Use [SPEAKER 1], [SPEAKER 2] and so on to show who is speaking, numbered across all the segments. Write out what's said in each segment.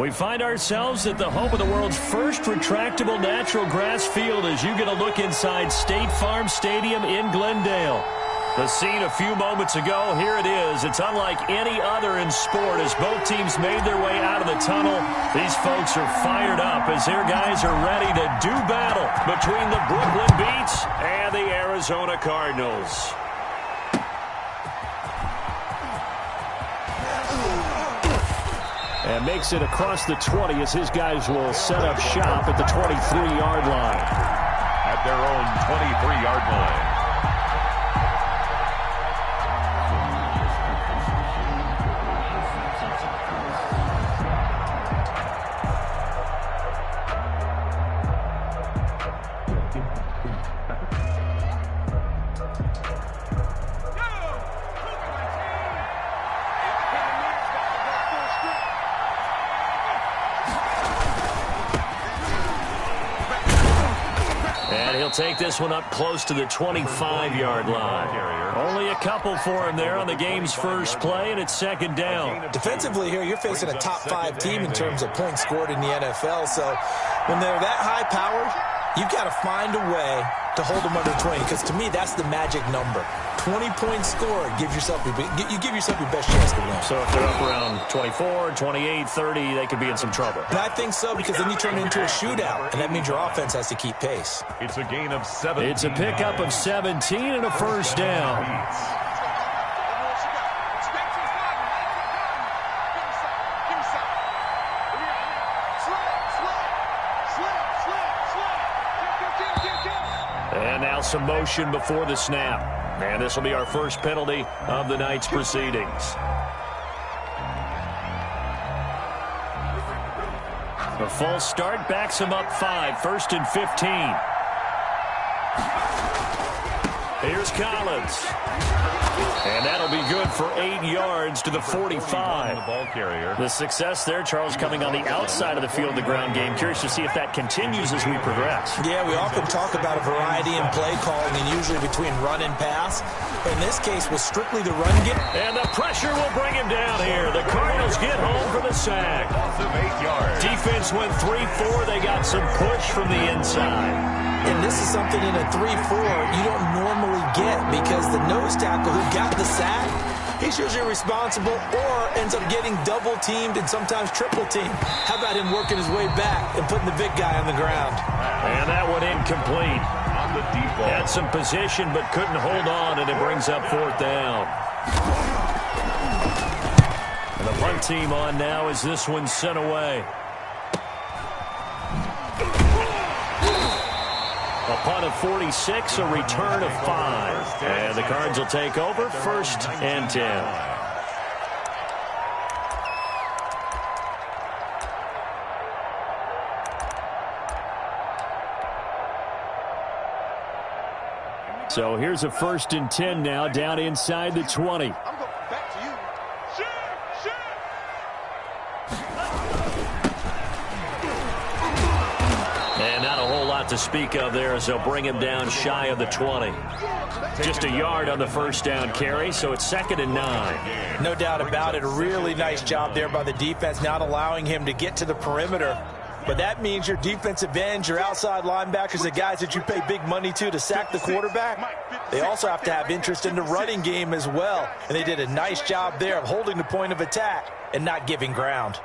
[SPEAKER 1] We find ourselves at the home of the world's first retractable natural grass field as you get a look inside State Farm Stadium in Glendale. The scene a few moments ago, here it is. It's unlike any other in sport as both teams made their way out of the tunnel. These folks are fired up as their guys are ready to do battle between the Brooklyn Beats and the Arizona Cardinals. And makes it across the 20 as his guys will set up shop at the 23-yard line.
[SPEAKER 2] At their own 23-yard line.
[SPEAKER 1] Take this one up close to the 25-yard line. Only a couple for him there on the game's first play, and it's second down.
[SPEAKER 3] Defensively here, you're facing a top-5 team in terms of points scored in the NFL, so when they're that high-powered, you've got to find a way to hold them under 20, because to me, that's the magic number. 20 points scored, you give yourself your best chance to win.
[SPEAKER 1] So if they're up around 24, 28, 30, they could be in some trouble.
[SPEAKER 3] And I think so, because then you turn it into a shootout, and that means your offense has to keep pace.
[SPEAKER 2] It's a gain of 17.
[SPEAKER 1] It's a pickup of 17 and a first down. And now some motion before the snap. And this will be our first penalty of the night's proceedings. A false start backs him up 5, 1st and 15. Here's Collins. And that'll be good for 8 yards to the 45.
[SPEAKER 2] The ball carrier.
[SPEAKER 1] The success there, Charles, coming on the outside of the field, the ground game. Curious to see if that continues as we progress.
[SPEAKER 3] Yeah, we often talk about a variety in play calling and usually between run and pass. In this case, was strictly the run game.
[SPEAKER 1] And the pressure will bring him down here. The Cardinals get home for the sack.
[SPEAKER 2] Loss of 8 yards.
[SPEAKER 1] Defense went 3-4. They got some push from the inside.
[SPEAKER 3] And this is something in a 3-4 you don't normally get because the nose tackle who got the sack, he's usually responsible or ends up getting double-teamed and sometimes triple-teamed. How about him working his way back and putting the big guy on the ground?
[SPEAKER 1] And that one incomplete.
[SPEAKER 2] On the deep ball.
[SPEAKER 1] Had some position but couldn't hold on, and it brings up 4th down. And the punt team on now as this one's sent away. A punt of 46, a return of 5. And the Cards will take over 1st and 10. So here's a 1st and 10 now down inside the 20. To speak of there as they'll bring him down shy of the 20. Just a yard on the first down carry, so it's 2nd and 9.
[SPEAKER 3] No doubt about it. A really nice job there by the defense, not allowing him to get to the perimeter. But that means your defensive ends, your outside linebackers, the guys that you pay big money to sack the quarterback, they also have to have interest in the running game as well. And they did a nice job there of holding the point of attack and not giving ground.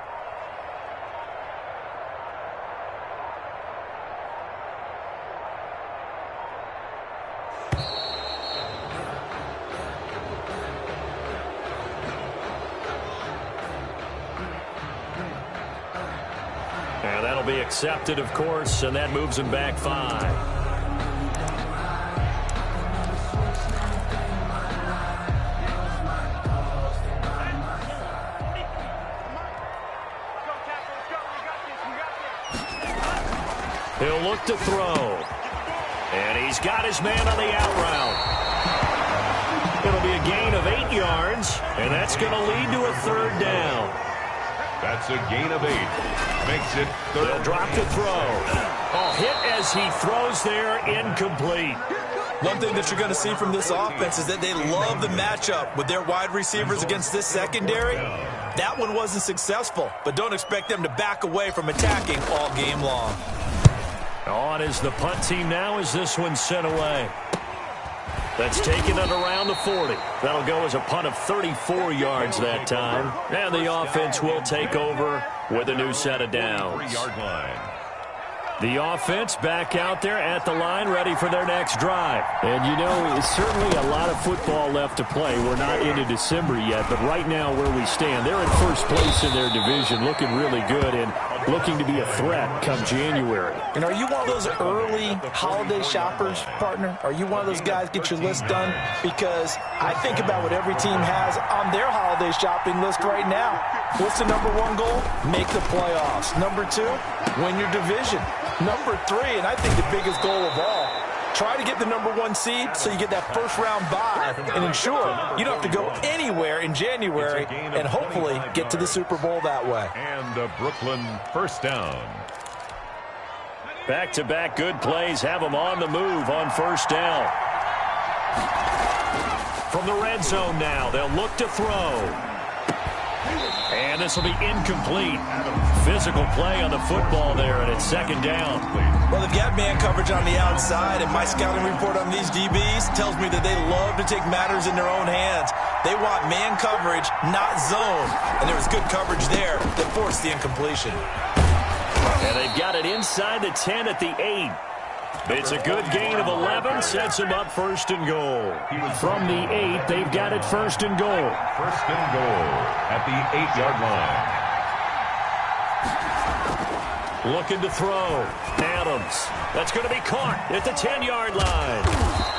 [SPEAKER 1] And that'll be accepted, of course, and that moves him back 5. He'll look to throw. And he's got his man on the out route. It'll be a gain of 8 yards, and that's going to lead to a 3rd down.
[SPEAKER 2] That's a gain of 8. Makes it 3rd.
[SPEAKER 1] They'll drop to throw. Oh, hit as he throws there, incomplete.
[SPEAKER 3] One thing that you're going to see from this offense is that they love the matchup with their wide receivers against this secondary. That one wasn't successful, but don't expect them to back away from attacking all game long.
[SPEAKER 1] On is the punt team now as this one's sent away. That's taken it around the 40. That'll go as a punt of 34 yards that time. And the offense will take over with a new set of downs.
[SPEAKER 2] 3-yard line.
[SPEAKER 1] The offense back out there at the line, ready for their next drive. And, you know, it's certainly a lot of football left to play. We're not into December yet, but right now where we stand, they're in first place in their division, looking really good and looking to be a threat come January.
[SPEAKER 3] And are you one of those early holiday shoppers, partner? Are you one of those guys get your list done? Because I think about what every team has on their holiday shopping list right now. What's the number one goal? Make the playoffs. Number two, win your division. Number three, and I think the biggest goal of all, try to get the number one seed so you get that first-round bye and ensure you don't have to go anywhere in January and hopefully get to the Super Bowl that way.
[SPEAKER 2] And a Brooklyn first down.
[SPEAKER 1] Back-to-back good plays have them on the move on first down. From the red zone now, they'll look to throw. And this will be incomplete. Physical play on the football there, and it's second down.
[SPEAKER 3] Well, they've got man coverage on the outside, and my scouting report on these DBs tells me that they love to take matters in their own hands. They want man coverage, not zone. And there was good coverage there that forced the incompletion.
[SPEAKER 1] And they've got it inside the 10 at the 8. It's a good gain of 11, sets them up first and goal. From the 8, they've got it first and goal.
[SPEAKER 2] First and goal at the 8-yard line.
[SPEAKER 1] Looking to throw. Adams. That's going to be caught at the 10-yard line.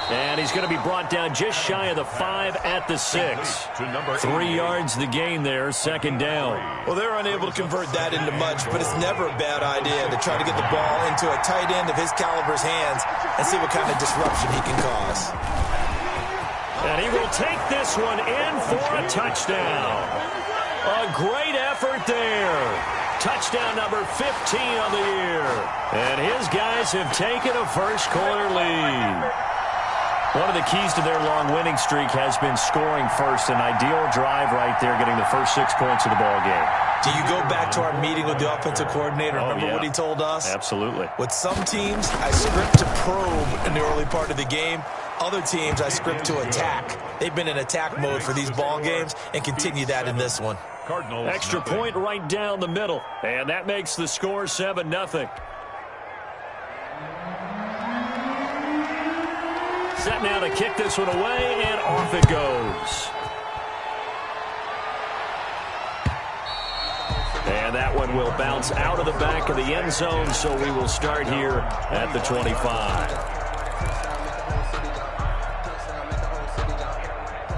[SPEAKER 1] And he's going to be brought down just shy of the 5 at the 6. 3 yards the gain there, second down.
[SPEAKER 3] Well, they're unable to convert that into much, but it's never a bad idea to try to get the ball into a tight end of his caliber's hands and see what kind of disruption he can cause.
[SPEAKER 1] And he will take this one in for a touchdown. A great effort there. Touchdown number 15 on the year. And his guys have taken a first-quarter lead. One of the keys to their long winning streak has been scoring first. An ideal drive right there, getting the first 6 points of the ball game.
[SPEAKER 3] Do you go back to our meeting with the offensive coordinator? Remember what he told us?
[SPEAKER 1] Absolutely.
[SPEAKER 3] With some teams, I script to probe in the early part of the game. Other teams, I script to attack. They've been in attack mode for these ball games and continue that in this one.
[SPEAKER 2] Cardinals.
[SPEAKER 1] Extra point right down the middle. And that makes the score 7-0. Set now to kick this one away, and off it goes. And that one will bounce out of the back of the end zone, so we will start here at the 25.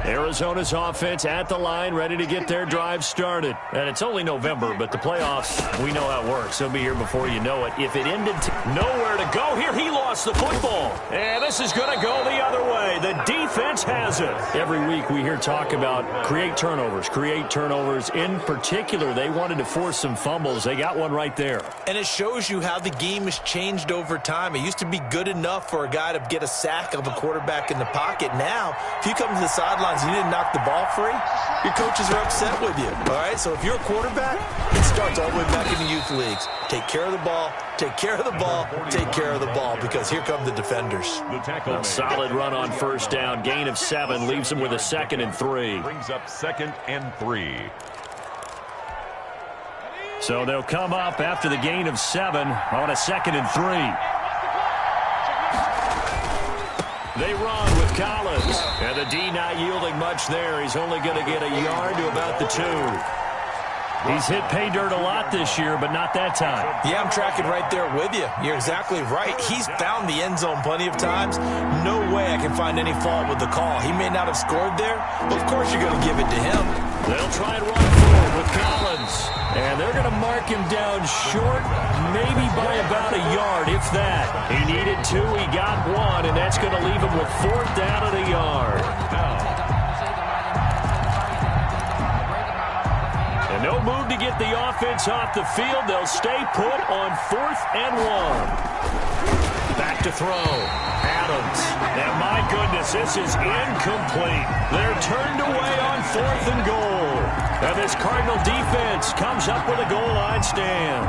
[SPEAKER 1] Arizona's offense at the line, ready to get their drive started. And it's only November, but the playoffs, we know how it works. They'll be here before you know it. If it ended nowhere to go here, he lost the football. And this is going to go the other way. The defense has it. Every week we hear talk about create turnovers. In particular, they wanted to force some fumbles. They got one right there.
[SPEAKER 3] And it shows you how the game has changed over time. It used to be good enough for a guy to get a sack of a quarterback in the pocket. Now, if you come to the sidelines, you didn't knock the ball free, your coaches are upset with you. All right, so if you're a quarterback, it starts all the way back in the youth leagues. Take care of the ball, take care of the ball, take care of the ball, because here come the defenders.
[SPEAKER 1] A solid run on first down. Gain of 7 leaves them with a 2nd and 3.
[SPEAKER 2] Brings up 2nd and 3.
[SPEAKER 1] So they'll come up after the gain of 7 on a 2nd and 3. They run with Collins. And the D not yielding much there. He's only going to get a yard to about the 2. He's hit pay dirt a lot this year, but not that time.
[SPEAKER 3] Yeah, I'm tracking right there with you. You're exactly right. He's found the end zone plenty of times. No way I can find any fault with the call. He may not have scored there, but of course you're going to give it to him.
[SPEAKER 1] They'll try and run forward with Collins. And they're going to mark him down short, maybe by about a yard, if that. He needed 2, he got 1, and that's going to leave him with 4th down at a yard. And no move to get the offense off the field. They'll stay put on 4th and 1. Back to throw. Adams. And my goodness, this is incomplete. They're turned away on 4th and goal. And this Cardinal defense comes up with a goal line stand.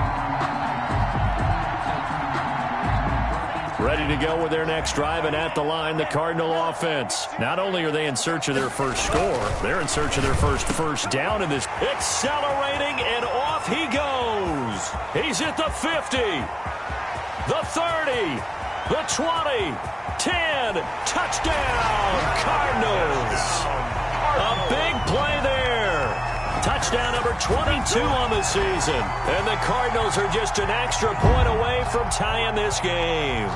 [SPEAKER 1] Ready to go with their next drive, and at the line, the Cardinal offense. Not only are they in search of their first score, they're in search of their first down in this. Accelerating, and off he goes. He's at the 50, the 30, the 20, 10, touchdown, Cardinals. A big play there. Touchdown number 22 on the season. And the Cardinals are just an extra point away from tying this game.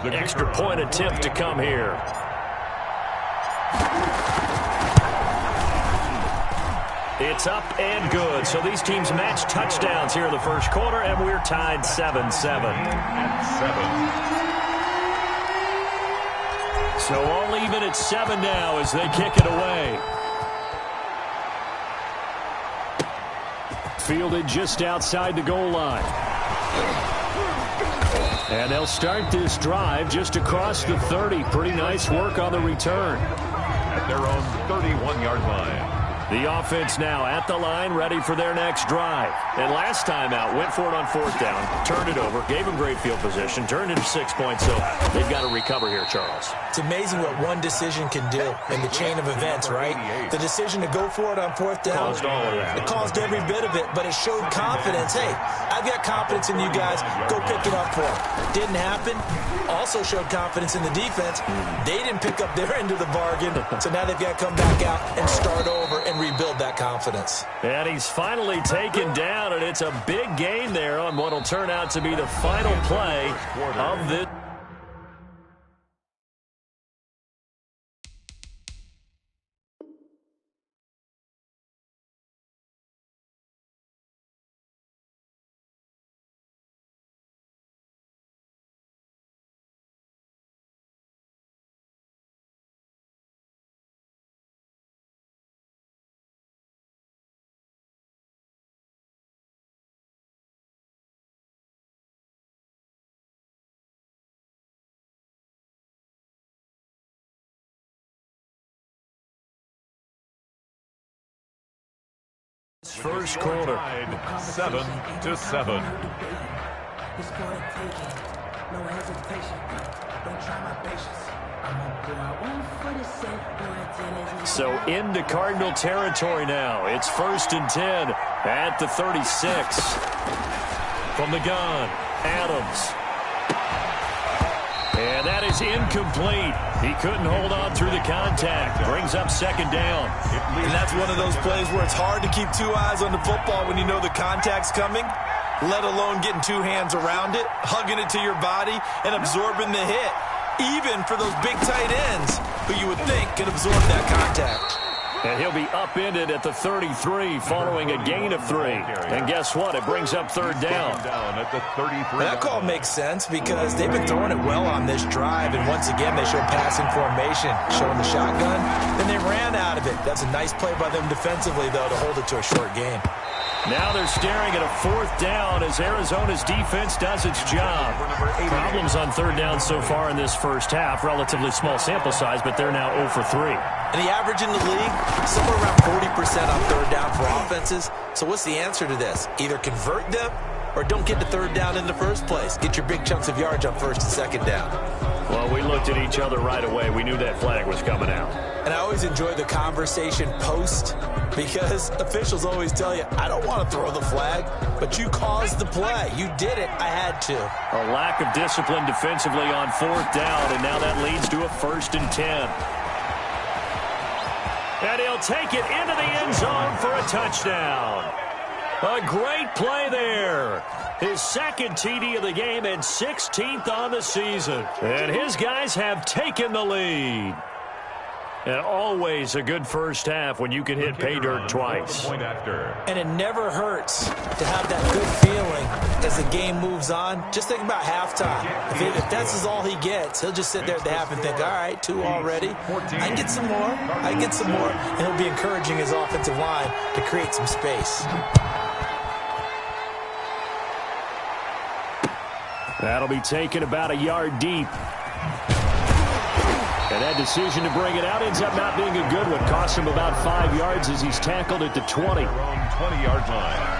[SPEAKER 1] Extra point attempt to come here. It's up and good. So these teams match touchdowns here in the first quarter, and we're tied 7-7. So all even at 7 now as they kick it away. Fielded just outside the goal line. And they'll start this drive just across the 30. Pretty nice work on the return.
[SPEAKER 2] At their own 31-yard line.
[SPEAKER 1] The offense now at the line, ready for their next drive. And last time out, went for it on 4th down, turned it over, gave them great field position, turned it to 6 points, so they've got to recover here, Charles.
[SPEAKER 3] It's amazing what one decision can do in the chain of events, right? The decision to go for it on 4th down.
[SPEAKER 1] Caused all of that.
[SPEAKER 3] It caused every bit of it, but it showed confidence. Hey, I've got confidence in you guys. Go pick it up for them. Didn't happen. Also showed confidence in the defense. They didn't pick up their end of the bargain, so now they've got to come back out and start over and rebuild that confidence.
[SPEAKER 1] And he's finally taken down, and it's a big gain there on what will turn out to be the final play of this. First quarter.
[SPEAKER 2] 7-7.
[SPEAKER 1] So into Cardinal territory now. It's 1st and 10 at the 36. From the gun, Adams. And that is incomplete. He couldn't hold on through the contact. Brings up 2nd down.
[SPEAKER 3] And that's one of those plays where it's hard to keep 2 eyes on the football when you know the contact's coming, let alone getting 2 hands around it, hugging it to your body, and absorbing the hit. Even for those big tight ends who you would think can absorb that contact.
[SPEAKER 1] And he'll be upended at the 33 following a gain of 3. And guess what? It brings up 3rd down.
[SPEAKER 2] At the 33.
[SPEAKER 3] That call makes sense because they've been throwing it well on this drive. And once again, they showed passing formation, showing the shotgun. Then they ran out of it. That's a nice play by them defensively, though, to hold it to a short game.
[SPEAKER 1] Now they're staring at a 4th down as Arizona's defense does its job. Problems on 3rd down so far in this first half. Relatively small sample size, but they're now 0 for 3.
[SPEAKER 3] And the average in the league, somewhere around 40% on 3rd down for offenses. So what's the answer to this? Either convert them or don't get to 3rd down in the first place. Get your big chunks of yards on 1st and 2nd down.
[SPEAKER 1] Well, we looked at each other right away. We knew that flag was coming out.
[SPEAKER 3] And I always enjoy the conversation post because officials always tell you, I don't want to throw the flag, but you caused the play. You did it. I had to.
[SPEAKER 1] A lack of discipline defensively on 4th down, and now that leads to a 1st and 10. And he'll take it into the end zone for a touchdown. A great play there. His 2nd TD of the game and 16th on the season. And his guys have taken the lead. And always a good first half when you can hit pay dirt twice.
[SPEAKER 3] And it never hurts to have that good feeling as the game moves on. Just think about halftime. If that's all he gets, he'll just sit there at the half and think, all right, 2 already. I can get some more. I can get some more. And he'll be encouraging his offensive line to create some space.
[SPEAKER 1] That'll be taken about a yard deep. And that decision to bring it out ends up not being a good one. Cost him about 5 yards as he's tackled at the 20.
[SPEAKER 2] 20-yard line.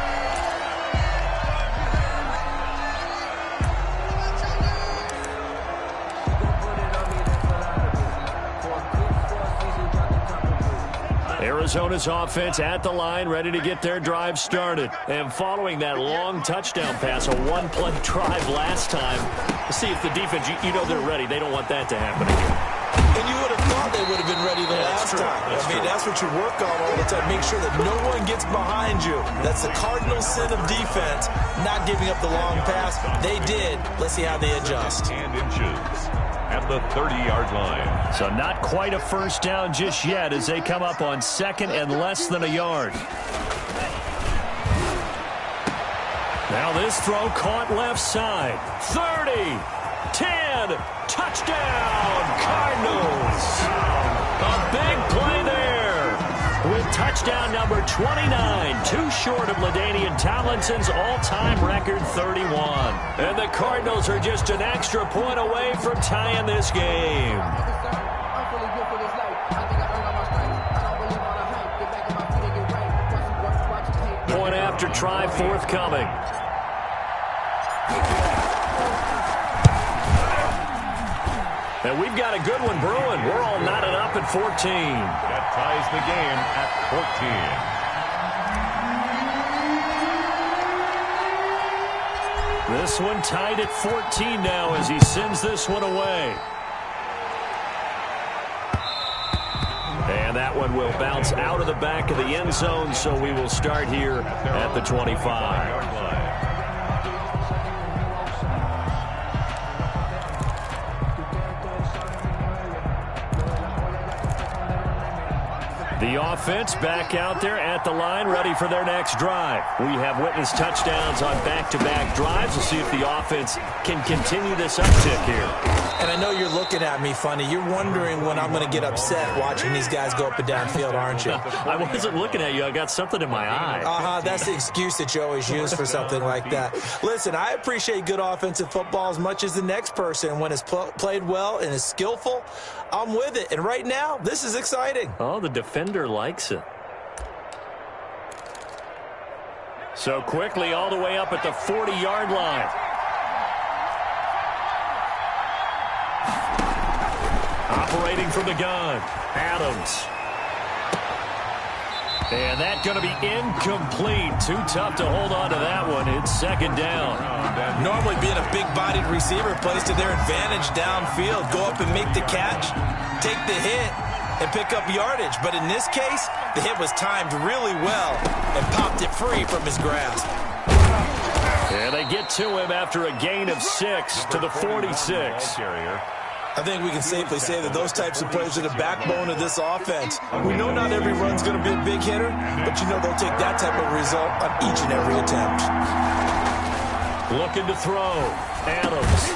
[SPEAKER 1] Arizona's offense at the line, ready to get their drive started. And following that long touchdown pass, a one-play drive last time, let's see if the defense, you know they're ready. They don't want that to happen again.
[SPEAKER 3] And you would have thought they would have been ready the last time. That's what you work on all the time. Make sure that no one gets behind you. That's the cardinal sin of defense, not giving up the long pass. They did. Let's see how they adjust.
[SPEAKER 2] And inches at the 30-yard line.
[SPEAKER 1] So not quite a first down just yet as they come up on second and less than a yard. Now this throw caught left side. 30, 10, touchdown, Cardinals. A big play there with touchdown number 29, too short of LaDainian Tomlinson's all-time record 31. And the Cardinals are just an extra point away from tying this game. Point after try forthcoming. And we've got a good one brewing. We're all knotted up at 14.
[SPEAKER 2] That ties the game at 14.
[SPEAKER 1] This one tied at 14 now as he sends this one away. And that one will bounce out of the back of the end zone, so we will start here at the 25. The offense back out there at the line, ready for their next drive. We have witnessed touchdowns on back-to-back drives. We'll see if the offense can continue this uptick here.
[SPEAKER 3] And I know you're looking at me funny. You're wondering when I'm going to get upset watching these guys go up and down field, aren't you?
[SPEAKER 1] I wasn't looking at you. I got something in my eye.
[SPEAKER 3] That's the excuse that you always use for something like that. Listen, I appreciate good offensive football as much as the next person. When it's played well and is skillful, I'm with it. And right now, this is exciting.
[SPEAKER 1] Oh, the defender likes it. So quickly all the way up at the 40-yard line. Operating from the gun, Adams. And that's going to be incomplete. Too tough to hold on to that one. It's second down.
[SPEAKER 3] Normally being a big-bodied receiver plays to their advantage downfield. Go up and make the catch, take the hit, and pick up yardage. But in this case, the hit was timed really well and popped it free from his grasp.
[SPEAKER 1] And they get to him after a gain of 6 to the 46.
[SPEAKER 3] I think we can safely say that those types of plays are the backbone of this offense. We know not every run's going to be a big hitter, but you know they'll take that type of result on each and every attempt.
[SPEAKER 1] Looking to throw. Adams.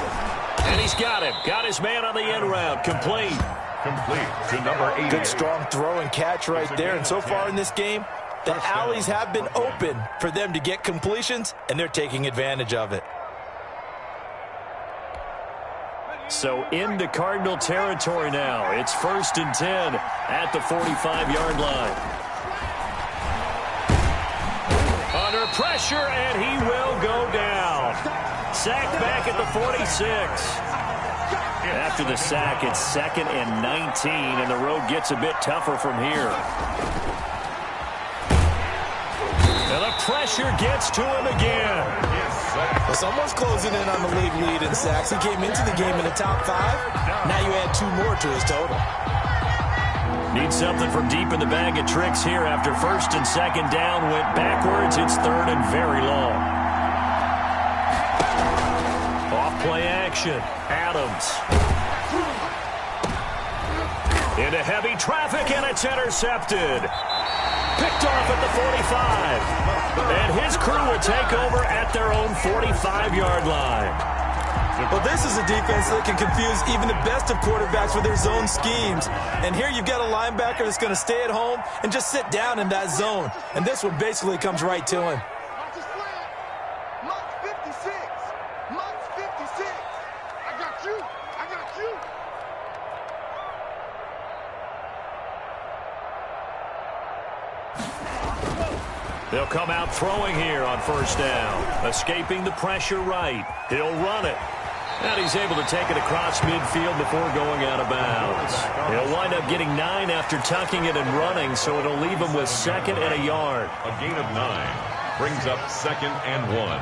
[SPEAKER 1] And he's got him. Got his man on the end route. Complete.
[SPEAKER 2] Complete to number 8.
[SPEAKER 3] Good strong throw and catch right there. And so far in this game, the alleys have been open for them to get completions, and they're taking advantage of it.
[SPEAKER 1] So into Cardinal territory now. It's 1st and 10 at the 45-yard line. Under pressure, and he will go down. Sacked back at the 46. After the sack, it's 2nd and 19, and the road gets a bit tougher from here. And the pressure gets to him again.
[SPEAKER 3] Well, someone's closing in on the league lead in sacks. He came into the game in the top 5. Now you add 2 more to his total.
[SPEAKER 1] Need something from deep in the bag of tricks here after 1st and 2nd down. Went backwards. It's 3rd and very long. Off play action. Adams. Into heavy traffic, and it's intercepted. Picked off at the 45. And his crew will take over at their own 45-yard line.
[SPEAKER 3] Well, this is a defense that can confuse even the best of quarterbacks with their zone schemes. And here you've got a linebacker that's going to stay at home and just sit down in that zone. And this one basically comes right to him.
[SPEAKER 1] They'll come out throwing here on first down. Escaping the pressure right. He'll run it. And he's able to take it across midfield before going out of bounds. He'll wind up getting 9 after tucking it and running, so it'll leave him with 2nd and a yard.
[SPEAKER 2] A gain of 9 brings up 2nd and 1.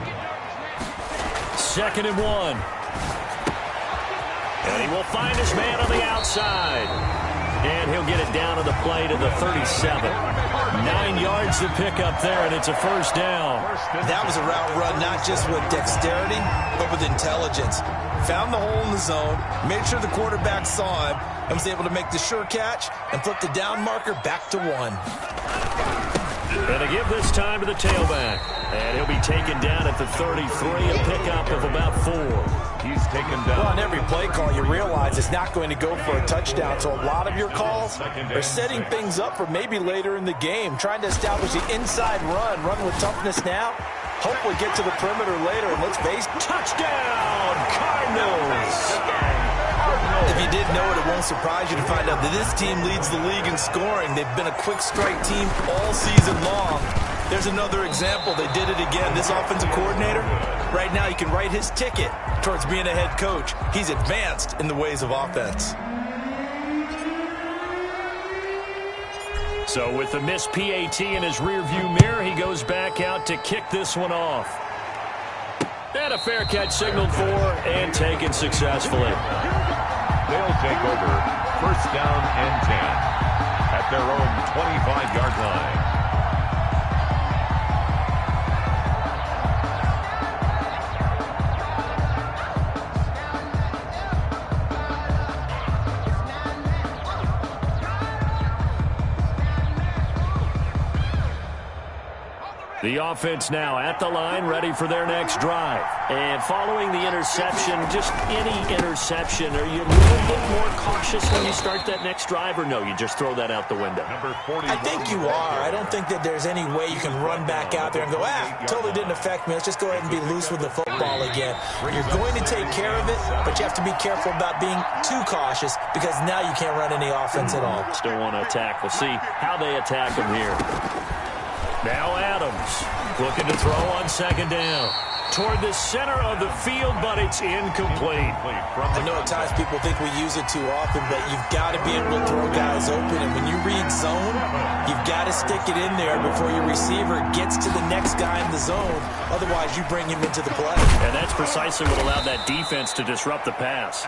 [SPEAKER 1] 2nd and 1. And he will find his man on the outside. And he'll get it down to the play to the 37. 9 yards to pick up there, and it's a first down.
[SPEAKER 3] That was a route run not just with dexterity, but with intelligence. Found the hole in the zone, made sure the quarterback saw him, and was able to make the sure catch and flip the down marker back to 1.
[SPEAKER 1] And to give this time to the tailback. And he'll be taken down at the 33, a pickup of about 4.
[SPEAKER 2] He's taken down.
[SPEAKER 3] Well, on every play call, you realize it's not going to go for a touchdown. So a lot of your calls are setting things up for maybe later in the game, trying to establish the inside run with toughness now. Hopefully get to the perimeter later, and let's face it.
[SPEAKER 1] Touchdown, Cardinals!
[SPEAKER 3] If you didn't know it, it won't surprise you to find out that this team leads the league in scoring. They've been a quick strike team all season long. There's another example. They did it again. This offensive coordinator, right now you can write his ticket towards being a head coach. He's advanced in the ways of offense.
[SPEAKER 1] So with the missed PAT in his rearview mirror, he goes back out to kick this one off. And a fair catch signaled for and taken successfully.
[SPEAKER 2] They'll take over first down and 10 at their own 25-yard line.
[SPEAKER 1] The offense now at the line, ready for their next drive. And following the interception, just any interception, are you a little bit more cautious when you start that next drive, or no, you just throw that out the window?
[SPEAKER 3] I think you are. I don't think that there's any way you can run back out there and go, totally didn't affect me. Let's just go ahead and be loose with the football again. You're going to take care of it, but you have to be careful about being too cautious because now you can't run any offense at all.
[SPEAKER 1] Still want to attack. We'll see how they attack him here. Now Adams looking to throw on second down. Toward the center of the field, but it's incomplete.
[SPEAKER 3] I know at times people think we use it too often, but you've got to be able to throw guys open. And when you read zone, you've got to stick it in there before your receiver gets to the next guy in the zone. Otherwise, you bring him into the play.
[SPEAKER 1] And that's precisely what allowed that defense to disrupt the pass.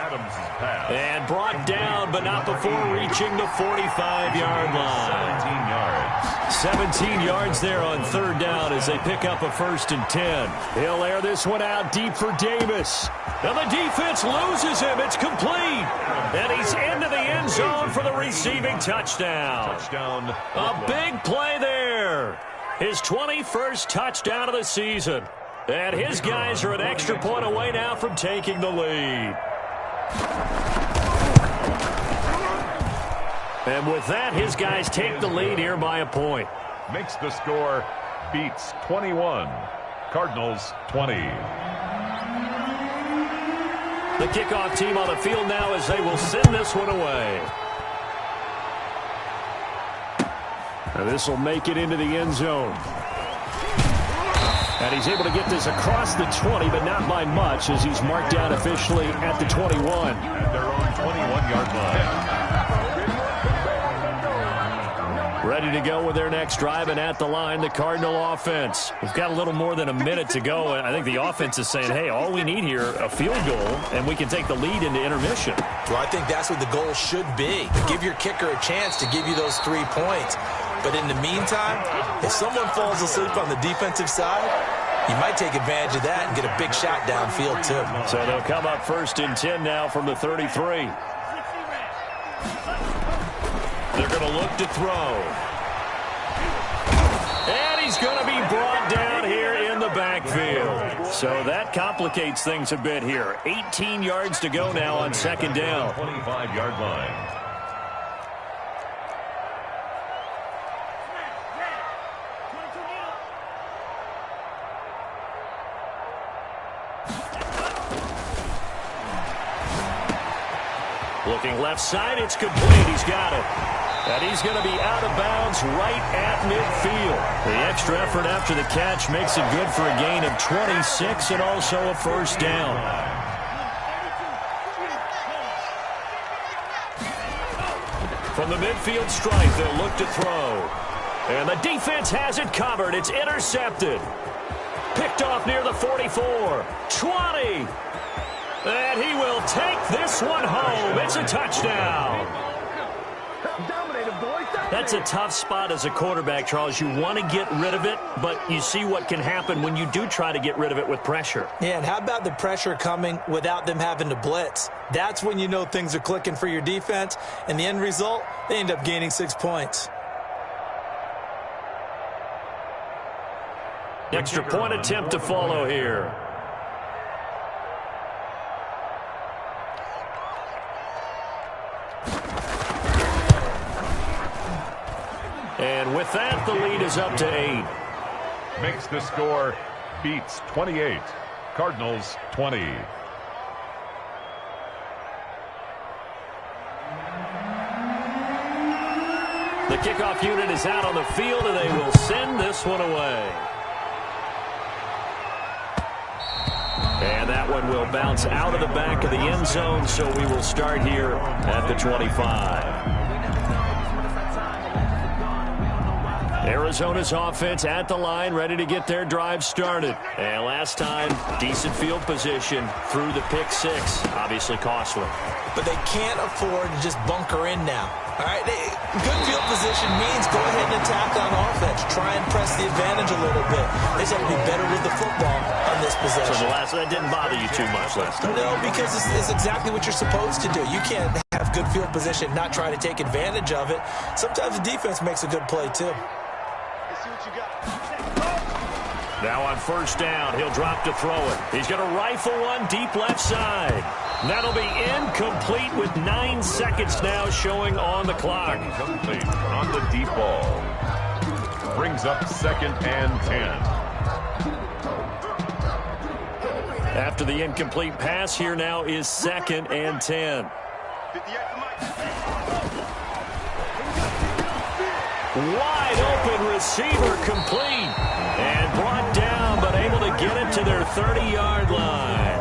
[SPEAKER 1] And brought down, but not before reaching the 45-yard line.
[SPEAKER 2] 17 yards.
[SPEAKER 1] 17 yards there on third down as they pick up a 1st and 10. He'll air this one out deep for Davis. And the defense loses him. It's complete. And he's into the end zone for the receiving touchdown. A big play there. His 21st touchdown of the season. And his guys are an extra point away now from taking the lead. And with that, his guys take the lead here by a point.
[SPEAKER 2] Makes the score, beats 21. Cardinals 20.
[SPEAKER 1] The kickoff team on the field now as they will send this one away. And this will make it into the end zone. And he's able to get this across the 20, but not by much as he's marked down officially at the 21.
[SPEAKER 2] At their own 21-yard line.
[SPEAKER 1] Ready to go with their next drive, and at the line, the Cardinal offense. We've got a little more than a minute to go, and I think the offense is saying, hey, all we need here, a field goal, and we can take the lead into intermission.
[SPEAKER 3] Well, I think that's what the goal should be. Give your kicker a chance to give you those 3 points. But in the meantime, if someone falls asleep on the defensive side, you might take advantage of that and get a big shot downfield, too.
[SPEAKER 1] So they'll come up 1st and 10 now from the 33. They're going to look to throw. And he's going to be brought down here in the backfield. So that complicates things a bit here. 18 yards to go now on second down.
[SPEAKER 2] 25-yard line.
[SPEAKER 1] Looking left side, it's complete. He's got it. And he's going to be out of bounds right at midfield. The extra effort after the catch makes it good for a gain of 26 and also a first down. From the midfield stripe, they'll look to throw. And the defense has it covered. It's intercepted. Picked off near the 44. 20. And he will take this one home. It's a touchdown. That's a tough spot as a quarterback, Charles. You want to get rid of it, but you see what can happen when you do try to get rid of it with pressure.
[SPEAKER 3] Yeah, and how about the pressure coming without them having to blitz? That's when you know things are clicking for your defense, and the end result, they end up gaining 6 points.
[SPEAKER 1] Extra point attempt to follow here. And with that, the lead is up to 8.
[SPEAKER 2] Makes the score, beats 28. Cardinals 20.
[SPEAKER 1] The kickoff unit is out on the field, and they will send this one away. And that one will bounce out of the back of the end zone, so we will start here at the 25. Arizona's offense at the line, ready to get their drive started. And last time, decent field position through the pick six. Obviously costly.
[SPEAKER 3] But they can't afford to just bunker in now. All right, good field position means go ahead and attack on offense. Try and press the advantage a little bit. They just have to be better with the football on this possession.
[SPEAKER 1] So that didn't bother you too much last time?
[SPEAKER 3] No, because it's exactly what you're supposed to do. You can't have good field position, not try to take advantage of it. Sometimes the defense makes a good play, too.
[SPEAKER 1] Now on first down, he'll drop to throw it. He's going to rifle one deep left side. That'll be incomplete with 9 seconds now showing on the clock.
[SPEAKER 2] Incomplete on the deep ball. Brings up 2nd and 10.
[SPEAKER 1] After the incomplete pass, here now is 2nd and 10. Wide open receiver complete. And brought down, but able to get it to their 30-yard line.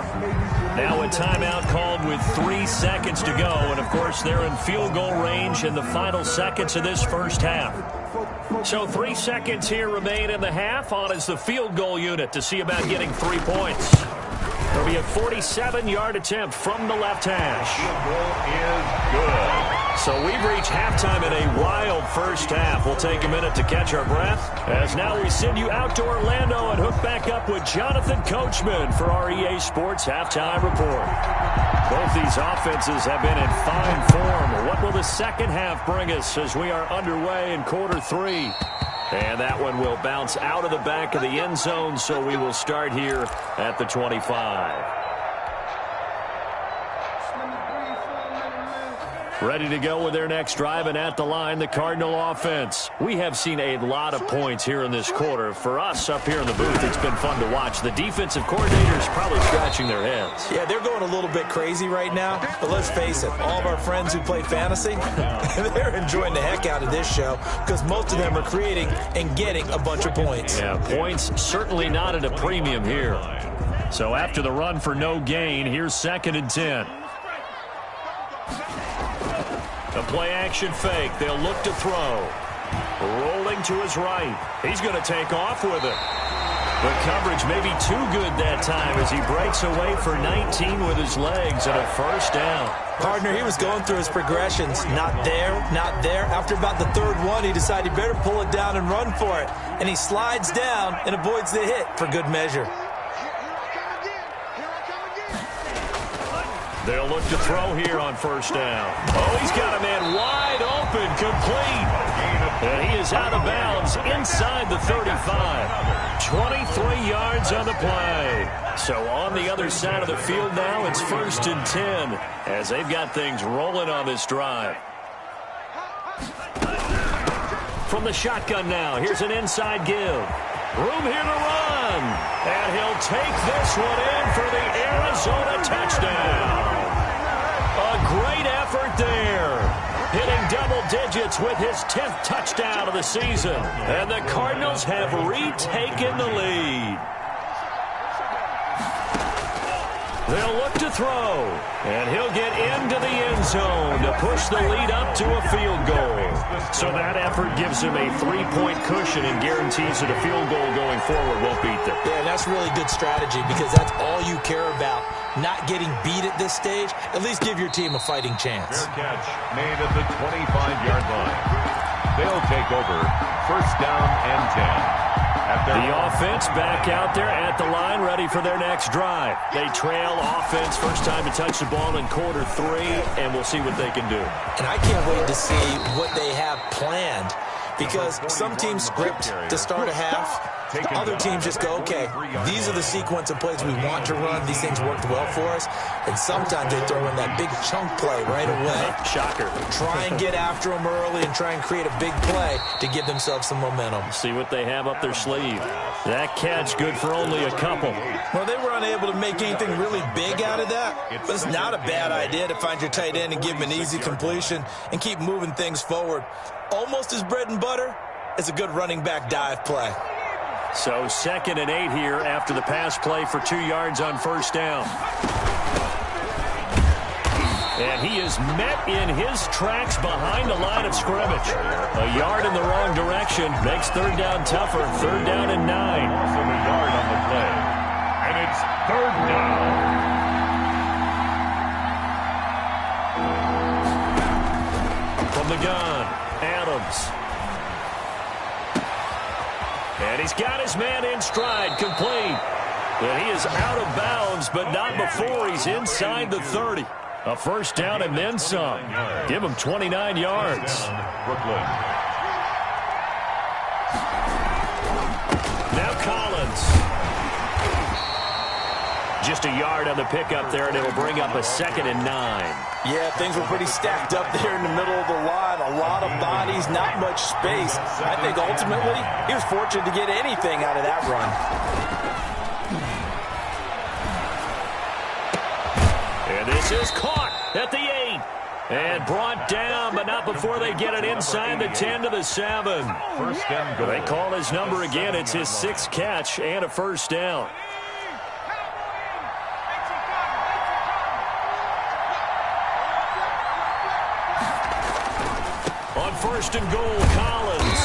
[SPEAKER 1] Now a timeout called with 3 seconds to go. And, of course, they're in field goal range in the final seconds of this first half. So 3 seconds here remain in the half. On is the field goal unit to see about getting 3 points. There'll be a 47-yard attempt from the left hash.
[SPEAKER 2] Field goal is good.
[SPEAKER 1] So we've reached halftime in a wild first half. We'll take a minute to catch our breath as now we send you out to Orlando and hook back up with Jonathan Coachman for our EA Sports Halftime Report. Both these offenses have been in fine form. What will the second half bring us as we are underway in quarter 3? And that one will bounce out of the back of the end zone, so we will start here at the 25. Ready to go with their next drive, and at the line, the Cardinal offense. We have seen a lot of points here in this quarter. For us up here in the booth, it's been fun to watch. The defensive coordinators probably scratching their heads.
[SPEAKER 3] Yeah, they're going a little bit crazy right now, but let's face it, all of our friends who play fantasy, they're enjoying the heck out of this show because most of them are creating and getting a bunch of points.
[SPEAKER 1] Yeah, points certainly not at a premium here. So after the run for no gain, here's 2nd and 10. A play-action fake. They'll look to throw. Rolling to his right. He's going to take off with it. The coverage may be too good that time as he breaks away for 19 with his legs and a first down.
[SPEAKER 3] Partner, he was going through his progressions. Not there, not there. After about the 3rd one, he decided he better pull it down and run for it. And he slides down and avoids the hit for good measure.
[SPEAKER 1] They'll look to throw here on first down. Oh, he's got a man wide open, complete. And he is out of bounds inside the 35. 23 yards on the play. So on the other side of the field now, it's 1st and 10 as they've got things rolling on this drive. From the shotgun now, here's an inside give. Room here to run. And he'll take this one in for the Arizona touchdown. A great effort there. Hitting double digits with his 10th touchdown of the season. And the Cardinals have retaken the lead. They'll look to throw. And he'll get into the end zone to push the lead up to a field goal. So that effort gives him a 3-point cushion and guarantees that a field goal going forward won't beat them.
[SPEAKER 3] Yeah, that's really good strategy because that's all you care about. Not getting beat at this stage. At least give your team a fighting chance.
[SPEAKER 2] Fair catch made at the 25-yard line. They'll take over 1st down and 10.
[SPEAKER 1] The offense back out there at the line, ready for their next drive. They trail offense, first time to touch the ball in Q3, and we'll see what they can do.
[SPEAKER 3] And I can't wait to see what they have planned because some teams script to start a half. Other teams just go, okay, these are the sequence of plays we want to run. These things worked well for us. And sometimes they throw in that big chunk play right away.
[SPEAKER 1] Shocker.
[SPEAKER 3] Try and get after them early and try and create a big play to give themselves some momentum.
[SPEAKER 1] See what they have up their sleeve. That catch good for only a couple.
[SPEAKER 3] Well, they were unable to make anything really big out of that. But it's not a bad idea to find your tight end and give him an easy completion and keep moving things forward. Almost as bread and butter as a good running back dive play.
[SPEAKER 1] So 2nd and 8 here after the pass play for 2 yards on first down. And he is met in his tracks behind the line of scrimmage. A yard in the wrong direction makes 3rd down tougher. 3rd down and 9.
[SPEAKER 2] Also a yard on the play. And it's 3rd down.
[SPEAKER 1] From the gun, Adams. And he's got his man in stride, complete. And he is out of bounds, but not before he's inside the 30. A first down and then some. Give him 29 yards.
[SPEAKER 2] Brooklyn.
[SPEAKER 1] Now Collins. Just a yard on the pickup there, and it'll bring up a 2nd and 9.
[SPEAKER 3] Yeah, things were pretty stacked up there in the middle of the line. A lot of bodies, not much space. I think ultimately he was fortunate to get anything out of that run.
[SPEAKER 1] And this is caught at the 8. And brought down, but not before they get it inside the 10 to the 7.
[SPEAKER 2] First and goal.
[SPEAKER 1] They call his number again. It's his 6th catch and a first down. On 1st and goal, Collins.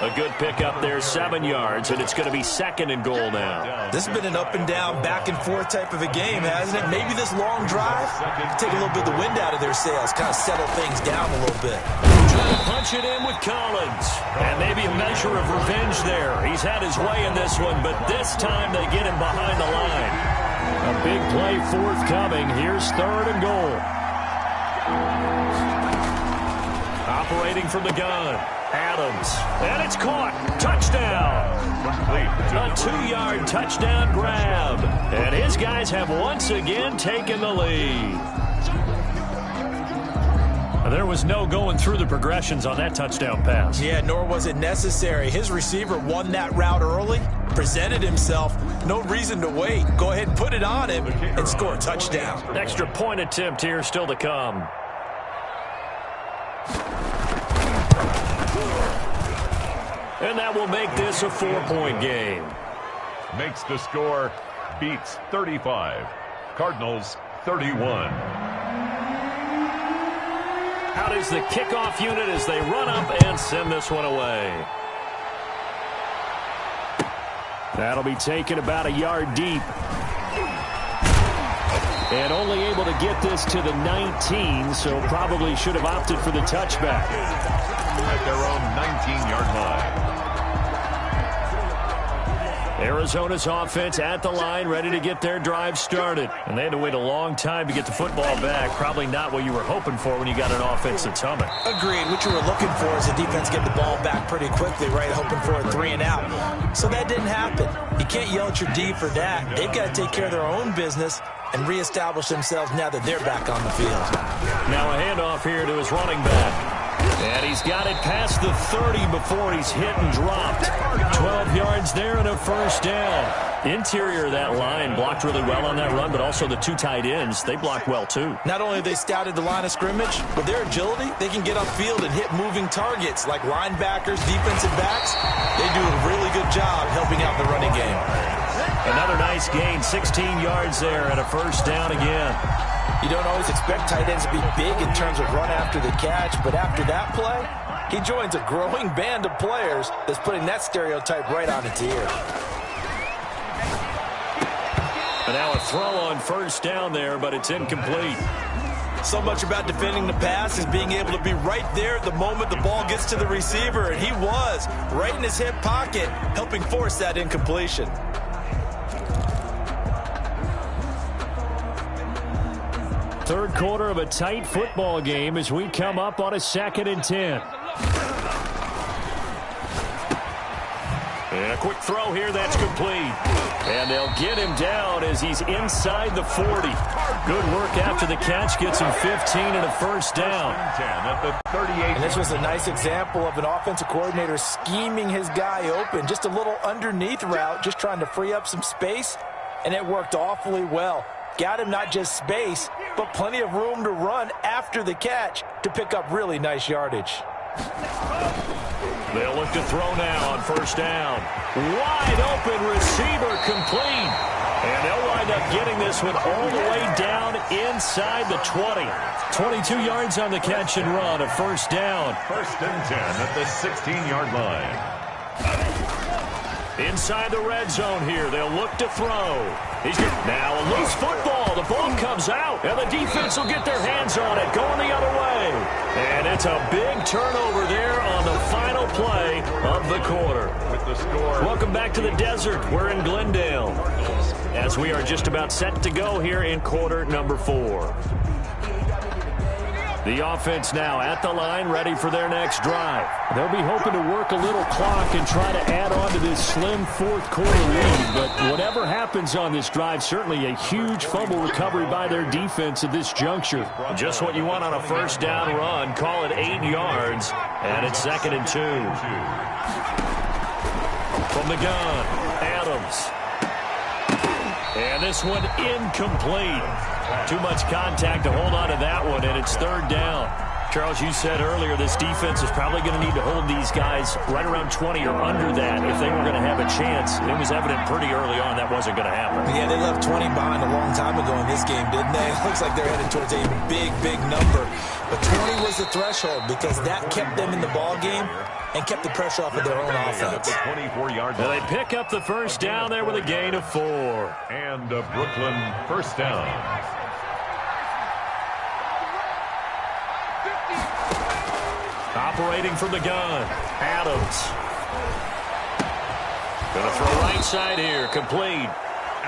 [SPEAKER 1] A good pickup there, 7 yards, and it's going to be 2nd and goal now.
[SPEAKER 3] This has been an up and down, back and forth type of a game, hasn't it? Maybe this long drive take a little bit of the wind out of their sails, kind of settle things down a little bit.
[SPEAKER 1] Trying to punch it in with Collins. And maybe a measure of revenge there. He's had his way in this one, but this time they get him behind the line. A big play forthcoming. Here's 3rd and goal. Operating from the gun, Adams. And it's caught. Touchdown. A 2-yard touchdown grab. And his guys have once again taken the lead. There was no going through the progressions on that touchdown pass.
[SPEAKER 3] Yeah, nor was it necessary. His receiver won that route early, presented himself. No reason to wait. Go ahead and put it on him and score a touchdown.
[SPEAKER 1] Extra point attempt here still to come. And that will make this a 4-point game.
[SPEAKER 2] Makes the score, beats 35. Cardinals 31.
[SPEAKER 1] Out is the kickoff unit as they run up and send this one away. That'll be taken about a yard deep. And only able to get this to the 19, so probably should have opted for the touchback.
[SPEAKER 2] At their own 19-yard line.
[SPEAKER 1] Arizona's offense at the line, ready to get their drive started. And they had to wait a long time to get the football back. Probably not what you were hoping for when you got an offense that's humming.
[SPEAKER 3] Agreed. What you were looking for is the defense get the ball back pretty quickly, right? Hoping for a 3 and out. So that didn't happen. You can't yell at your D for that. They've got to take care of their own business and reestablish themselves now that they're back on the field.
[SPEAKER 1] Now a handoff here to his running back. And he's got it past the 30 before he's hit and dropped. 12 yards there and a first down. Interior of that line blocked really well on that run, but also the 2 tight ends, they blocked well too.
[SPEAKER 3] Not only have they scouted the line of scrimmage, with their agility, they can get upfield and hit moving targets like linebackers, defensive backs. They do a really good job helping out the running game.
[SPEAKER 1] Another nice gain, 16 yards there and a first down again.
[SPEAKER 3] You don't always expect tight ends to be big in terms of run after the catch, but after that play, he joins a growing band of players that's putting that stereotype right on its ear.
[SPEAKER 1] And now a throw on first down there, but it's incomplete.
[SPEAKER 3] So much about defending the pass is being able to be right there at the moment the ball gets to the receiver, and he was right in his hip pocket, helping force that incompletion.
[SPEAKER 1] Third quarter of a tight football game as we come up on a 2nd and 10. And a quick throw here, that's complete. And they'll get him down as he's inside the 40. Good work after the catch, gets him 15 and a first down.
[SPEAKER 3] And this was a nice example of an offensive coordinator scheming his guy open. Just a little underneath route, just trying to free up some space, and it worked awfully well. Got him not just space, but plenty of room to run after the catch to pick up really nice yardage.
[SPEAKER 1] They'll look to throw now on first down. Wide open receiver complete. And they'll wind up getting this one all the way down inside the 20. 22 yards on the catch and run, a first down.
[SPEAKER 2] 1st and 10 at the 16-yard line.
[SPEAKER 1] Inside the red zone here, they'll look to throw. He's good. Now a loose football. The ball comes out, and the defense will get their hands on it, going the other way. And it's a big turnover there on the final play of the quarter.
[SPEAKER 2] With the score.
[SPEAKER 1] Welcome back to the desert. We're in Glendale, as we are just about set to go here in quarter number 4. The offense now at the line, ready for their next drive. They'll be hoping to work a little clock and try to add on to this slim fourth quarter lead. But whatever happens on this drive, certainly a huge fumble recovery by their defense at this juncture. Just what you want on a first down run. Call it 8 yards, and it's 2nd and 2. From the gun, Adams. And this one incomplete. Too much contact to hold on to that one, and it's 3rd down. Charles, you said earlier this defense is probably going to need to hold these guys right around 20 or under that if they were going to have a chance. It was evident pretty early on that wasn't going to happen.
[SPEAKER 3] Yeah, they left 20 behind a long time ago in this game, didn't they? It looks like they're headed towards a big, big number. But 20 was the threshold because that kept them in the ball game and kept the pressure off of their own offense.
[SPEAKER 2] 24-yard
[SPEAKER 1] line. They pick up the first down there with a gain of 4.
[SPEAKER 2] And a Brooklyn first down.
[SPEAKER 1] Operating from the gun, Adams. Going to throw right side here, complete.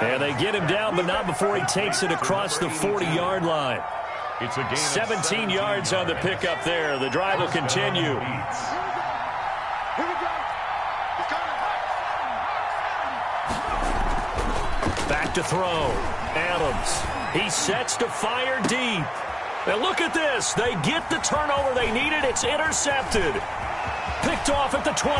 [SPEAKER 1] And they get him down, but not before he takes it across the 40-yard line.
[SPEAKER 2] It's a gain
[SPEAKER 1] 17 yards on the pickup there. The drive will continue. Back to throw. Adams. He sets to fire deep. And look at this. They get the turnover they needed. It's intercepted. Picked off at the 28.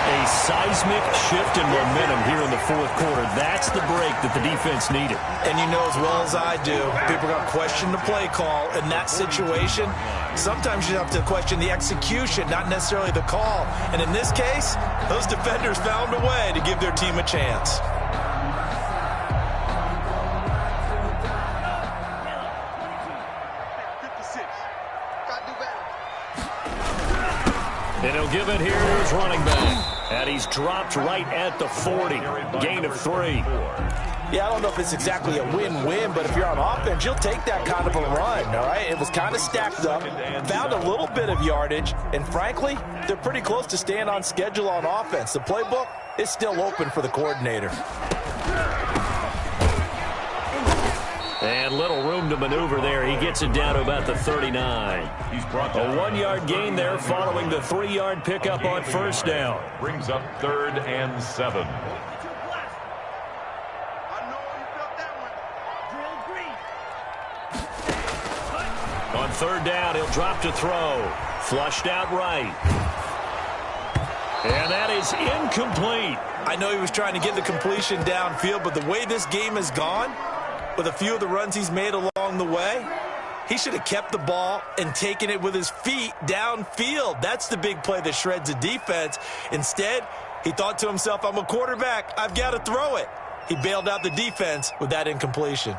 [SPEAKER 1] A seismic shift in momentum here in the fourth quarter. That's the break that the defense needed.
[SPEAKER 3] And you know as well as I do, people are going to question the play call in that situation. Sometimes you have to question the execution, not necessarily the call. And in this case, those defenders found a way to give their team a chance.
[SPEAKER 1] And he'll give it here to his running back. And he's dropped right at the 40. Gain of 3.
[SPEAKER 3] Yeah, I don't know if it's exactly a win-win, but if you're on offense, you'll take that kind of a run, all right? It was kind of stacked up, found a little bit of yardage, and frankly, they're pretty close to staying on schedule on offense. The playbook, it's still open for the coordinator.
[SPEAKER 1] And little room to maneuver there. He gets it down to about the 39. A 1-yard gain there following the 3-yard pickup on first down.
[SPEAKER 2] Brings up 3rd and 7.
[SPEAKER 1] On 3rd down, he'll drop to throw. Flushed out right. And that is incomplete.
[SPEAKER 3] I know he was trying to get the completion downfield, but the way this game has gone, with a few of the runs he's made along the way, he should have kept the ball and taken it with his feet downfield. That's the big play that shreds the defense. Instead, he thought to himself, I'm a quarterback. I've got to throw it. He bailed out the defense with that incompletion.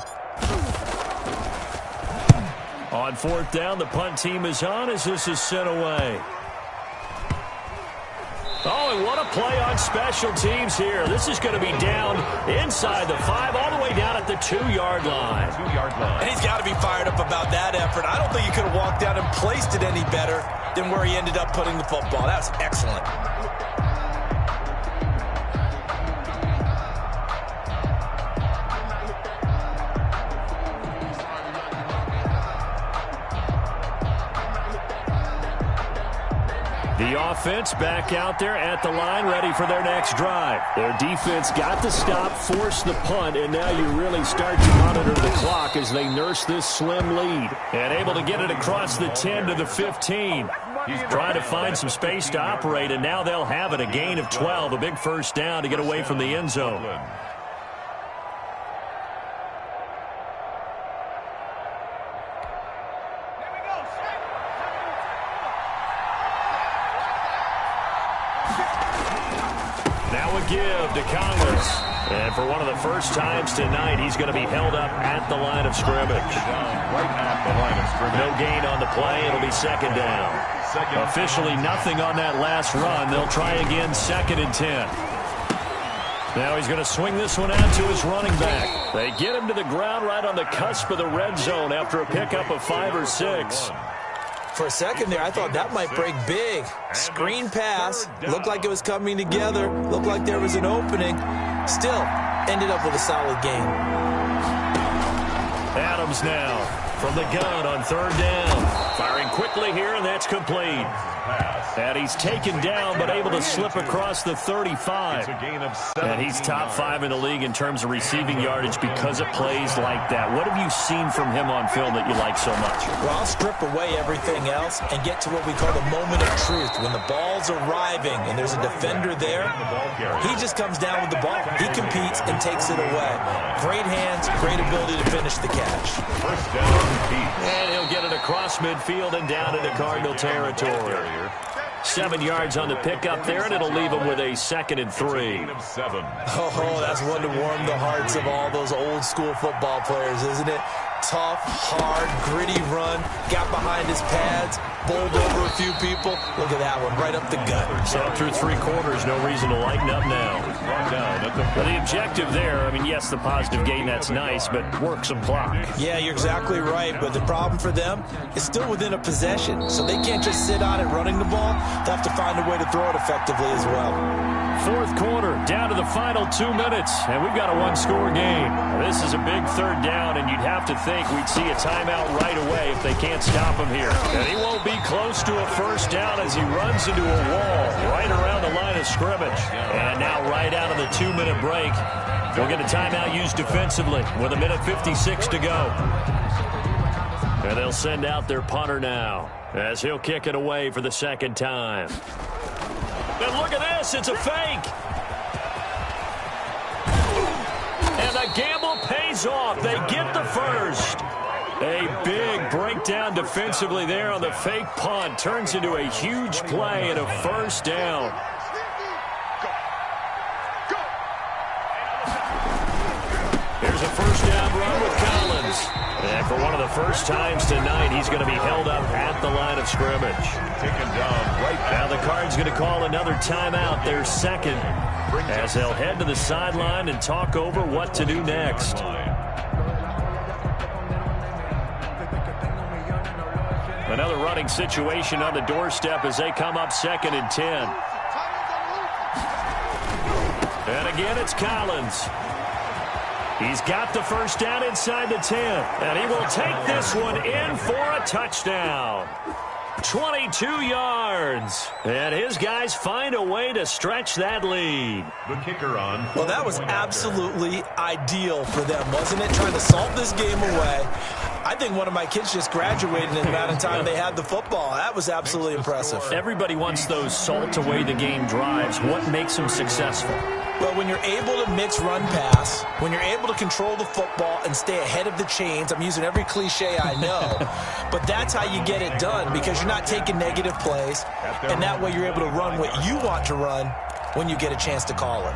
[SPEAKER 1] On 4th down, the punt team is on as this is sent away. Oh, and what a play on special teams here. This is going to be down inside the 5, all the way down at the 2-yard line.
[SPEAKER 2] 2-yard line.
[SPEAKER 3] And he's got to be fired up about that effort. I don't think he could have walked down and placed it any better than where he ended up putting the football. That was excellent.
[SPEAKER 1] The offense back out there at the line, ready for their next drive. Their defense got the stop, forced the punt, and now you really start to monitor the clock as they nurse this slim lead. And able to get it across the 10 to the 15. He's trying to find some space to operate, and now they'll have it. A gain of 12, a big first down to get away from the end zone. Give to Congress. And for one of the first times tonight, he's going to be held up at the line of scrimmage.
[SPEAKER 2] Right at the line of scrimmage.
[SPEAKER 1] No gain on the play. It'll be 2nd down. Officially nothing on that last run. They'll try again, 2nd and 10. Now he's going to swing this one out to his running back. They get him to the ground right on the cusp of the red zone after a pickup of 5 or 6.
[SPEAKER 3] For a second there, I thought that might break big. Screen pass. Looked like it was coming together. Looked like there was an opening. Still, ended up with a solid game.
[SPEAKER 1] Adams now from the gun on 3rd down. Firing quickly here, and that's complete. And he's taken down, but able to slip across the 35. And he's top 5 in the league in terms of receiving yardage because of plays like that. What have you seen from him on film that you like so much?
[SPEAKER 3] Well, I'll strip away everything else and get to what we call the moment of truth. When the ball's arriving and there's a defender there, he just comes down with the ball. He competes and takes it away. Great hands, great ability to finish the catch.
[SPEAKER 2] First down,
[SPEAKER 1] and he'll get it across midfield and down into Cardinal territory. 7 yards on the pickup there, and it'll leave him with a 2nd and 3.
[SPEAKER 3] Oh, that's one to warm the hearts of all those old school football players, isn't it? Tough, hard, gritty run, got behind his pads, bowled over a few people. Look at that one, right up the gut.
[SPEAKER 1] So through 3 quarters, no reason to lighten up now. Well, the objective there, I mean, yes, the positive gain, that's nice, but work some clock.
[SPEAKER 3] Yeah, you're exactly right, but the problem for them is still within a possession, so they can't just sit on it running the ball. They'll have to find a way to throw it effectively as well.
[SPEAKER 1] 4th quarter, down to the final 2 minutes, and we've got a 1-score game. This is a big 3rd down, and you'd have to think we'd see a timeout right away if they can't stop him here. And he won't be close to a first down as he runs into a wall right around the line of scrimmage. And now right out of the 2-minute break, we'll get a timeout used defensively with 1:56 to go. And they'll send out their punter now as he'll kick it away for the 2nd time. And look at this, it's a fake. And the gamble pays off. They get the first. A big breakdown defensively there on the fake punt. Turns into a huge play and a first down. Here's a first down run with Collins. And for one of the first times tonight, he's going to be held up at the line of scrimmage.
[SPEAKER 2] Taken down right
[SPEAKER 1] now. The Cards going to call another timeout, their 2nd, as they'll head to the sideline and talk over what to do next. Another running situation on the doorstep as they come up 2nd and 10. And again, it's Collins. He's got the first down inside the 10. And he will take this one in for a touchdown. 22 yards. And his guys find a way to stretch that lead.
[SPEAKER 2] The kicker on.
[SPEAKER 3] Well, that was absolutely ideal for them, wasn't it? Trying to salt this game away. I think one of my kids just graduated in the amount of time they had the football. That was absolutely impressive.
[SPEAKER 1] Everybody wants those salt-away-the-game drives. What makes them successful?
[SPEAKER 3] Well, when you're able to mix run-pass, when you're able to control the football and stay ahead of the chains, I'm using every cliche I know, but that's how you get it done because you're not taking negative plays, and that way you're able to run what you want to run when you get a chance to call it.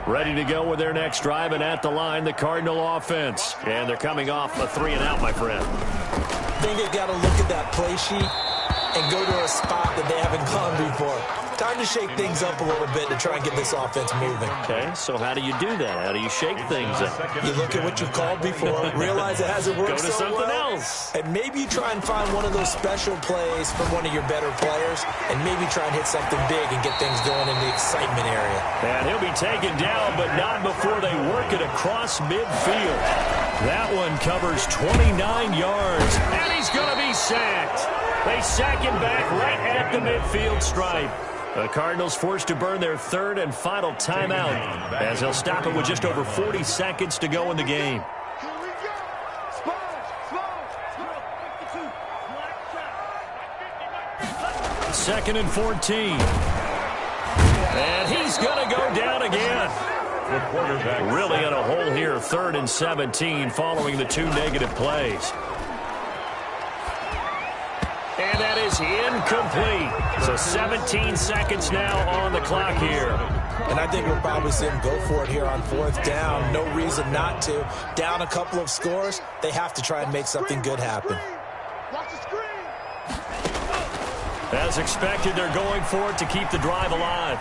[SPEAKER 1] Ready to go with their next drive, and at the line, the Cardinal offense. And they're coming off a 3-and-out, my friend.
[SPEAKER 3] I think they've got to look at that play sheet and go to a spot that they haven't gone before. Time to shake things up a little bit to try and get this offense moving.
[SPEAKER 1] Okay, so how do you do that? How do you shake things up?
[SPEAKER 3] You look at what you've called before, realize it hasn't worked
[SPEAKER 1] Go to
[SPEAKER 3] so
[SPEAKER 1] something
[SPEAKER 3] well,
[SPEAKER 1] else.
[SPEAKER 3] and maybe you try and find one of those special plays from one of your better players, and maybe try and hit something big and get things going in the excitement area.
[SPEAKER 1] And he'll be taken down, but not before they work it across midfield. That one covers 29 yards, and he's going to be sacked. They sack him back right at the midfield stripe. The Cardinals forced to burn their third and final timeout as they'll stop it with just over 40 seconds to go in the game. Second and 14. And he's going to go down again. Really in a hole here, third and 17 following the two negative plays. And that is incomplete. So 17 seconds now on the clock here.
[SPEAKER 3] And I think we'll probably see him go for it here on fourth down. No reason not to. Down a couple of scores, they have to try and make something good happen.
[SPEAKER 1] As expected, they're going for it to keep the drive alive.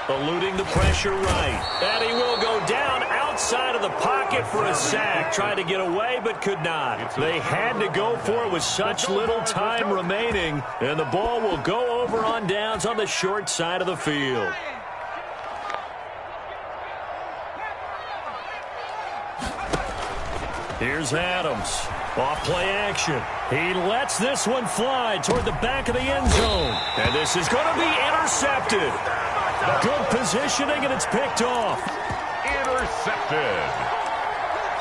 [SPEAKER 1] Eluding the pressure right. And he will go down outside of the pocket for a sack. Tried to get away, but could not. They had to go for it with such little time remaining. And the ball will go over on downs on the short side of the field. Here's Adams. Off play action. He lets this one fly toward the back of the end zone. And this is going to be intercepted. Good positioning, and it's picked off.
[SPEAKER 2] Intercepted.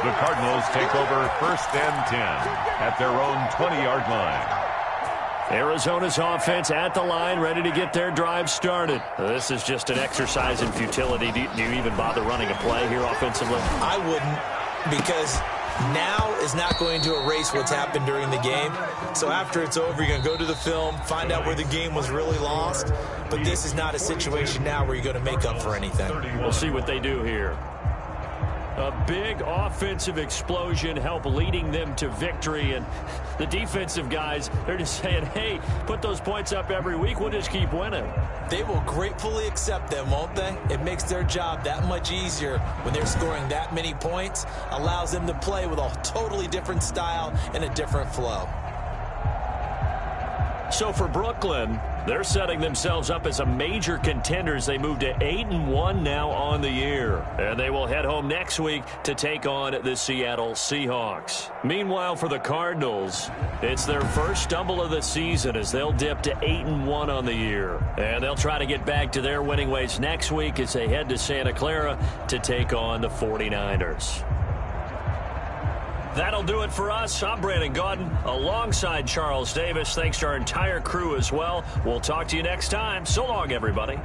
[SPEAKER 2] The Cardinals take over first and 10 at their own 20-yard line.
[SPEAKER 1] Arizona's offense at the line, ready to get their drive started. This is just an exercise in futility. Do you even bother running a play here offensively?
[SPEAKER 3] I wouldn't, because now is not going to erase what's happened during the game. So after it's over, you're going to go to the film, find out where the game was really lost. But this is not a situation now where you're going to make up for anything.
[SPEAKER 1] We'll see what they do here. A big offensive explosion help leading them to victory. And the defensive guys, they're just saying, hey, put those points up every week. We'll just keep winning.
[SPEAKER 3] They will gratefully accept them, won't they? It makes their job that much easier when they're scoring that many points. Allows them to play with a totally different style and a different flow.
[SPEAKER 1] So for Brooklyn, they're setting themselves up as a major contender as they move to 8-1 now on the year. And they will head home next week to take on the Seattle Seahawks. Meanwhile, for the Cardinals, it's their first stumble of the season as they'll dip to 8-1 on the year. And they'll try to get back to their winning ways next week as they head to Santa Clara to take on the 49ers. That'll do it for us. I'm Brandon Gaudin alongside Charles Davis. Thanks to our entire crew as well. We'll talk to you next time. So long, everybody.